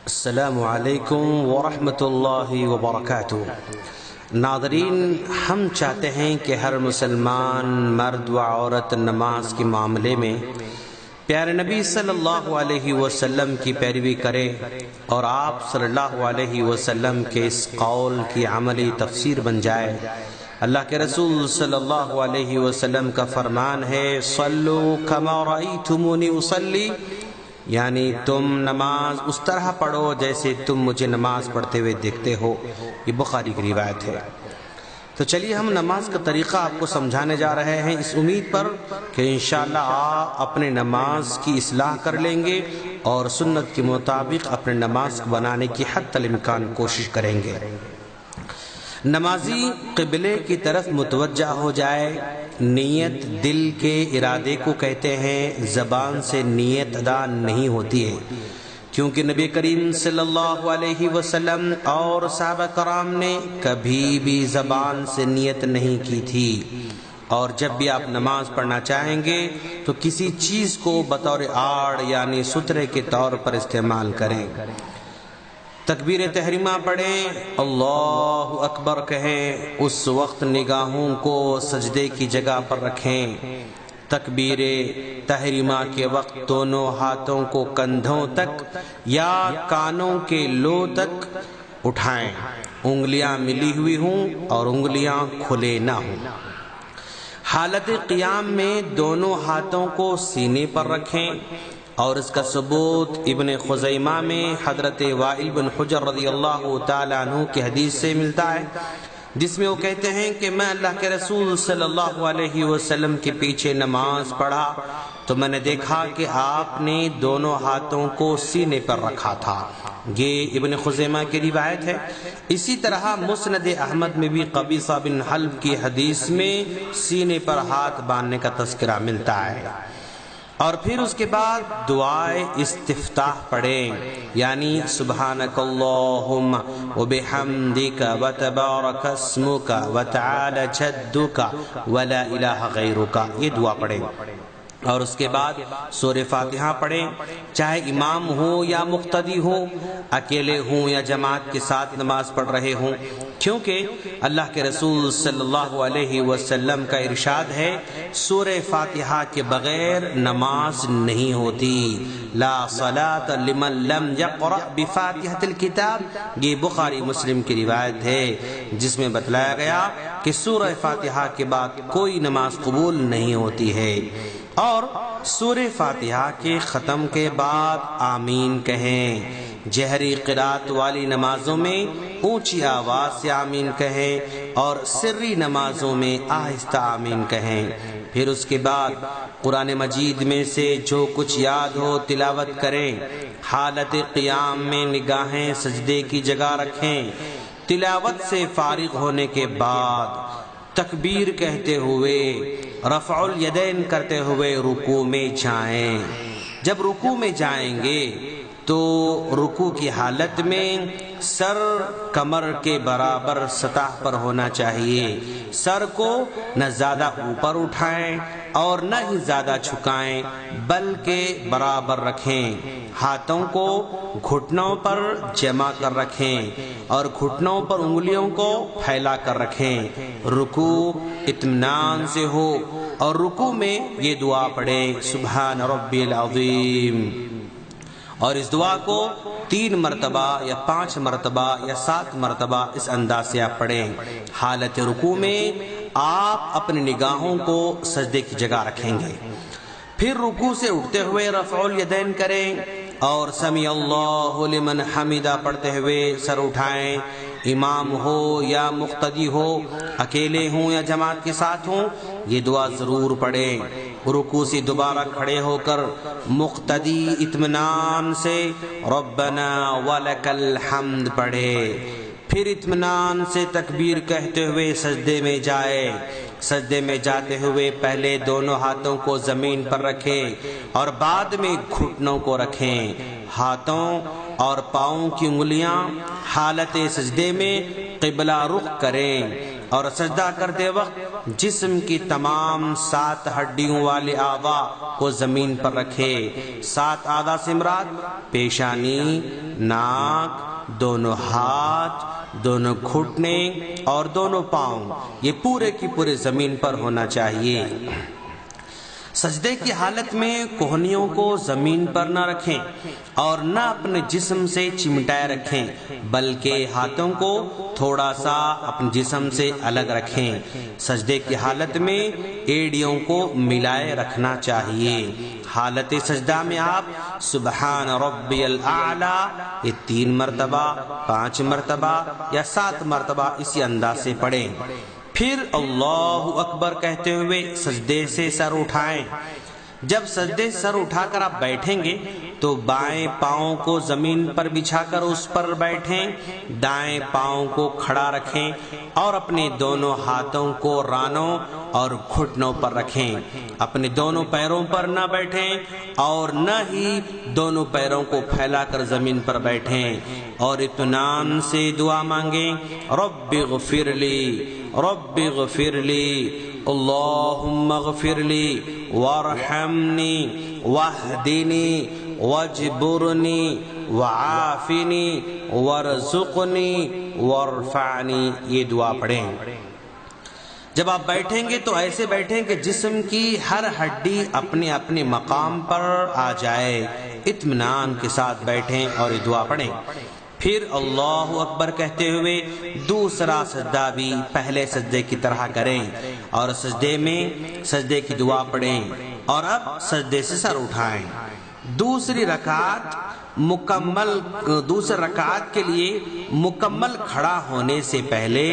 السلام علیکم ورحمۃ اللہ وبرکاتہ۔ ناظرین، ہم چاہتے ہیں کہ ہر مسلمان مرد و عورت نماز کے معاملے میں پیارے نبی صلی اللہ علیہ وسلم کی پیروی کرے اور آپ صلی اللہ علیہ وسلم کے اس قول کی عملی تفسیر بن جائے۔ اللہ کے رسول صلی اللہ علیہ وسلم کا فرمان ہے، صلو کما رأیتمونی اصلی، یعنی تم نماز اس طرح پڑھو جیسے تم مجھے نماز پڑھتے ہوئے دیکھتے ہو۔ یہ بخاری کی روایت ہے۔ تو چلیے ہم نماز کا طریقہ آپ کو سمجھانے جا رہے ہیں، اس امید پر کہ انشاءاللہ آپ اپنے نماز کی اصلاح کر لیں گے اور سنت کے مطابق اپنے نماز کو بنانے کی حتی الامکان کوشش کریں گے۔ نمازی قبلے کی طرف متوجہ ہو جائے۔ نیت دل کے ارادے کو کہتے ہیں، زبان سے نیت ادا نہیں ہوتی ہے، کیونکہ نبی کریم صلی اللہ علیہ وسلم اور صحابہ کرام نے کبھی بھی زبان سے نیت نہیں کی تھی۔ اور جب بھی آپ نماز پڑھنا چاہیں گے تو کسی چیز کو بطور آڑ یعنی سترے کے طور پر استعمال کریں۔ تکبیر تحریمہ پڑھیں، اللہ اکبر کہیں، اس وقت نگاہوں کو سجدے کی جگہ پر رکھیں۔ تکبیر تحریمہ کے وقت دونوں ہاتھوں کو کندھوں تک یا کانوں کے لو تک اٹھائیں، انگلیاں ملی ہوئی ہوں اور انگلیاں کھلے نہ ہوں۔ حالت قیام میں دونوں ہاتھوں کو سینے پر رکھیں، اور اس کا ثبوت ابن خزیمہ میں حضرت وائل بن حجر رضی اللہ تعالیٰ عنہ کی حدیث سے ملتا ہے، جس میں وہ کہتے ہیں کہ میں اللہ کے رسول صلی اللہ علیہ وسلم کے پیچھے نماز پڑھا تو میں نے دیکھا کہ آپ نے دونوں ہاتھوں کو سینے پر رکھا تھا۔ یہ ابن خزیمہ کی روایت ہے۔ اسی طرح مسند احمد میں بھی قبیصہ بن حلب کی حدیث میں سینے پر ہاتھ باندھنے کا تذکرہ ملتا ہے۔ اور پھر اس کے بعد دعائے استفتاح پڑھیں، یعنی سبحانک اللہم وبحمدک وتبارک اسمک وتعالی جدک ولا الہ غیرک، یہ دعا پڑھیں۔ اور اس کے بعد سورہ فاتحہ پڑھیں، چاہے امام ہو یا مقتدی ہو، اکیلے ہوں یا جماعت کے ساتھ نماز پڑھ رہے ہوں، کیونکہ اللہ کے رسول صلی اللہ علیہ وسلم کا ارشاد ہے، سورہ فاتحہ کے بغیر نماز نہیں ہوتی۔ لا صلاۃ لمن لم یقرأ بفاتحۃ الکتاب، یہ بخاری مسلم کی روایت ہے، جس میں بتلایا گیا کہ سورہ فاتحہ کے بعد کوئی نماز قبول نہیں ہوتی ہے۔ اور سورہ فاتحہ کے ختم کے بعد آمین کہیں۔ جہری قرات والی نمازوں میں اونچی آواز سے آمین کہیں اور سری نمازوں میں آہستہ آمین کہیں۔ پھر اس کے بعد قرآن مجید میں سے جو کچھ یاد ہو تلاوت کریں۔ حالت قیام میں نگاہیں سجدے کی جگہ رکھیں۔ تلاوت سے فارغ ہونے کے بعد تکبیر کہتے ہوئے رفع الیدین کرتے ہوئے رکوع میں جائیں۔ جب رکوع میں جائیں گے تو رکوع کی حالت میں سر کمر کے برابر سطح پر ہونا چاہیے۔ سر کو نہ زیادہ اوپر اٹھائیں اور نہ ہی زیادہ جھکائیں، بلکہ برابر رکھیں۔ ہاتھوں کو گھٹنوں پر جمع کر رکھیں اور گھٹنوں پر انگلیوں کو پھیلا کر رکھیں۔ رکوع اطمینان سے ہو اور رکوع میں یہ دعا پڑھیں، سبحان ربی العظیم، اور اس دعا کو 3 مرتبہ یا 5 مرتبہ یا 7 مرتبہ اس انداز سے آپ پڑھیں۔ حالت رکوع میں آپ اپنی نگاہوں کو سجدے کی جگہ رکھیں گے۔ پھر رکوع سے اٹھتے ہوئے رفع الیدین کریں اور سمیع اللہ لمن حمدہ پڑھتے ہوئے سر اٹھائیں۔ امام ہو یا مقتدی ہو، اکیلے ہوں یا جماعت کے ساتھ ہوں، یہ دعا ضرور پڑھیں۔ رکوع سے دوبارہ کھڑے ہو کر مقتدی اطمینان سے ربنا ولک الحمد پڑھے۔ پھر اطمینان سے تکبیر کہتے ہوئے سجدے میں جائے۔ سجدے میں جاتے ہوئے پہلے دونوں ہاتھوں کو زمین پر رکھیں اور بعد میں گھٹنوں کو رکھیں۔ ہاتھوں اور پاؤں کی انگلیاں حالت سجدے میں قبلہ رخ کریں اور سجدہ کرتے وقت جسم کی تمام 7 ہڈیوں والے اعضاء کو زمین پر رکھے۔ 7 اعضاء سے مراد پیشانی، ناک، دونوں ہاتھ، دونوں گھٹنے اور دونوں پاؤں، یہ پورے کی پورے زمین پر ہونا چاہیے۔ سجدے کی حالت میں کوہنیوں کو زمین پر نہ رکھیں اور نہ اپنے جسم سے چمٹائے رکھیں، بلکہ ہاتھوں کو تھوڑا سا اپنے جسم سے الگ رکھیں۔ سجدے کی حالت میں ایڑیوں کو ملائے رکھنا چاہیے۔ حالت سجدہ میں آپ سبحان ربی الاعلی یہ 3 مرتبہ، 5 مرتبہ یا 7 مرتبہ اسی انداز سے پڑھیں۔ پھر اللہ اکبر کہتے ہوئے سجدے سے سر اٹھائیں۔ جب سجدے سر اٹھا کر آپ بیٹھیں گے تو بائیں پاؤں کو زمین پر بچھا کر اس پر بیٹھیں، دائیں پاؤں کو کھڑا رکھیں اور اپنے دونوں ہاتھوں کو رانوں اور گھٹنوں پر رکھیں۔ اپنے دونوں پیروں پر نہ بیٹھیں اور نہ ہی دونوں پیروں کو پھیلا کر زمین پر بیٹھیں، اور اطمینان سے دعا مانگیں، رب اغفر لی، رب اغفر لی، اللہم اغفر لی وارحمنی واہدنی واجبرنی وعافنی وارزقنی وارفعنی، یہ دعا پڑھیں۔ جب آپ بیٹھیں گے تو ایسے بیٹھیں کہ جسم کی ہر ہڈی اپنے اپنے مقام پر آ جائے، اطمینان کے ساتھ بیٹھیں اور یہ دعا پڑھیں۔ پھر اللہ اکبر کہتے ہوئے دوسرا سجدہ بھی پہلے سجدے کی طرح کریں اور سجدے میں سجدے کی دعا پڑھیں، اور اب سجدے سے سر اٹھائیں۔ دوسری رکعت کے لیے مکمل کھڑا ہونے سے پہلے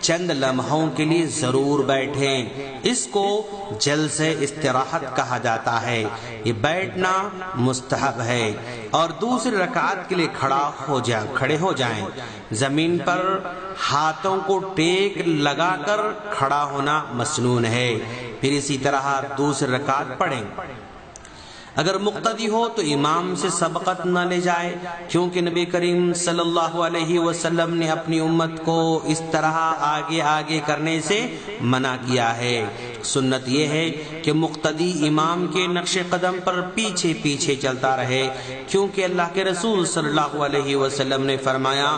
چند لمحوں کے لیے ضرور بیٹھیں۔ اس کو جلسہ استراحت کہا جاتا ہے۔ یہ بیٹھنا مستحب ہے، اور دوسری رکعت کے لیے کھڑے ہو جائیں۔ زمین پر ہاتھوں کو ٹیک لگا کر کھڑا ہونا مسنون ہے۔ پھر اسی طرح دوسری رکعت پڑھیں۔ اگر مقتدی ہو تو امام سے سبقت نہ لے جائے، کیونکہ نبی کریم صلی اللہ علیہ وسلم نے اپنی امت کو اس طرح آگے آگے کرنے سے منع کیا ہے۔ سنت یہ ہے کہ مقتدی امام کے نقش قدم پر پیچھے پیچھے چلتا رہے، کیونکہ اللہ کے رسول صلی اللہ علیہ وسلم نے فرمایا،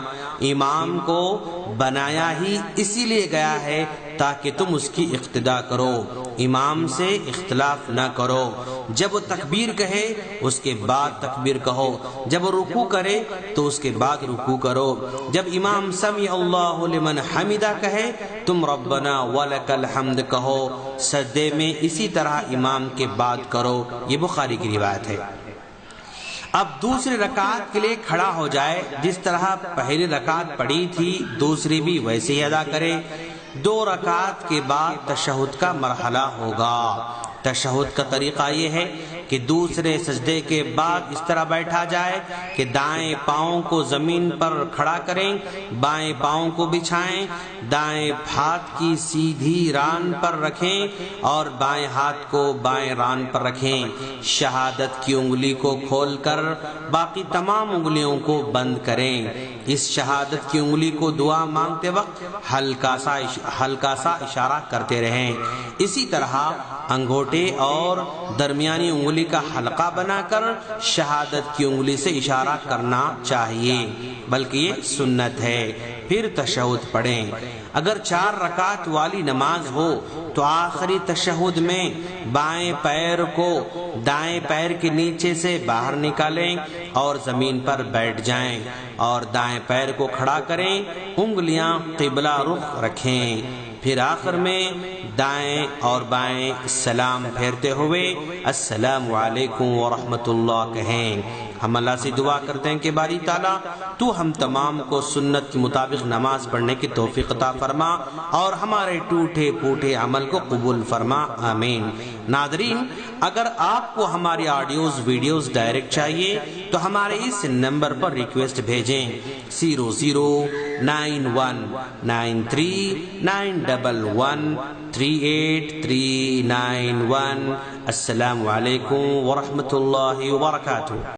امام کو بنایا ہی اسی لیے گیا ہے تاکہ تم اس کی اقتداء کرو، امام سے اختلاف نہ کرو۔ جب وہ تکبیر کہے اس کے بعد تکبیر کہو، جب وہ رکوع کرے تو اس کے بعد رکوع کرو، جب امام سمع اللہ لمن حمدہ کہے تم ربنا ولک الحمد کہو۔ سجدے میں اسی طرح امام کے بعد کرو، یہ بخاری کی روایت ہے۔ اب دوسری رکعت کے لیے کھڑا ہو جائے، جس طرح پہلی رکعت پڑھی تھی دوسری بھی ویسے ہی ادا کرے۔ 2 رکعت کے بعد تشہد کا مرحلہ ہوگا۔ تشہد کا طریقہ یہ ہے کہ دوسرے سجدے کے بعد اس طرح بیٹھا جائے کہ دائیں پاؤں کو زمین پر کھڑا کریں، بائیں پاؤں کو بچھائیں، دائیں ہاتھ کی سیدھی ران پر رکھیں اور بائیں ہاتھ کو بائیں ران پر رکھیں۔ شہادت کی انگلی کو کھول کر باقی تمام انگلیوں کو بند کریں۔ اس شہادت کی انگلی کو دعا مانگتے وقت ہلکا سا اشارہ کرتے رہیں۔ اسی طرح انگوٹھے اور درمیانی انگلی کا حلقہ بنا کر شہادت کی انگلی سے اشارہ کرنا چاہیے، بلکہ یہ سنت ہے۔ پھر تشہد پڑھیں۔ اگر 4 رکعت والی نماز ہو تو آخری تشہد میں بائیں پیر کو دائیں پیر کے نیچے سے باہر نکالیں اور زمین پر بیٹھ جائیں اور دائیں پیر کو کھڑا کریں، انگلیاں قبلہ رخ رکھیں۔ پھر آخر میں دائیں اور بائیں سلام پھیرتے ہوئے السلام علیکم ورحمۃ اللہ کہیں۔ ہم اللہ سے دعا کرتے ہیں کہ باری تعالیٰ تو ہم تمام کو سنت کے مطابق نماز پڑھنے کی توفیق عطا فرما اور ہمارے ٹوٹے پھوٹے عمل کو قبول فرما، آمین۔ ناظرین، اگر آپ کو ہماری آڈیوز ویڈیوز ڈائریکٹ چاہیے تو ہمارے اس نمبر پر ریکویسٹ بھیجیں 009139113839 السلام علیکم ورحمۃ اللہ وبرکاتہ۔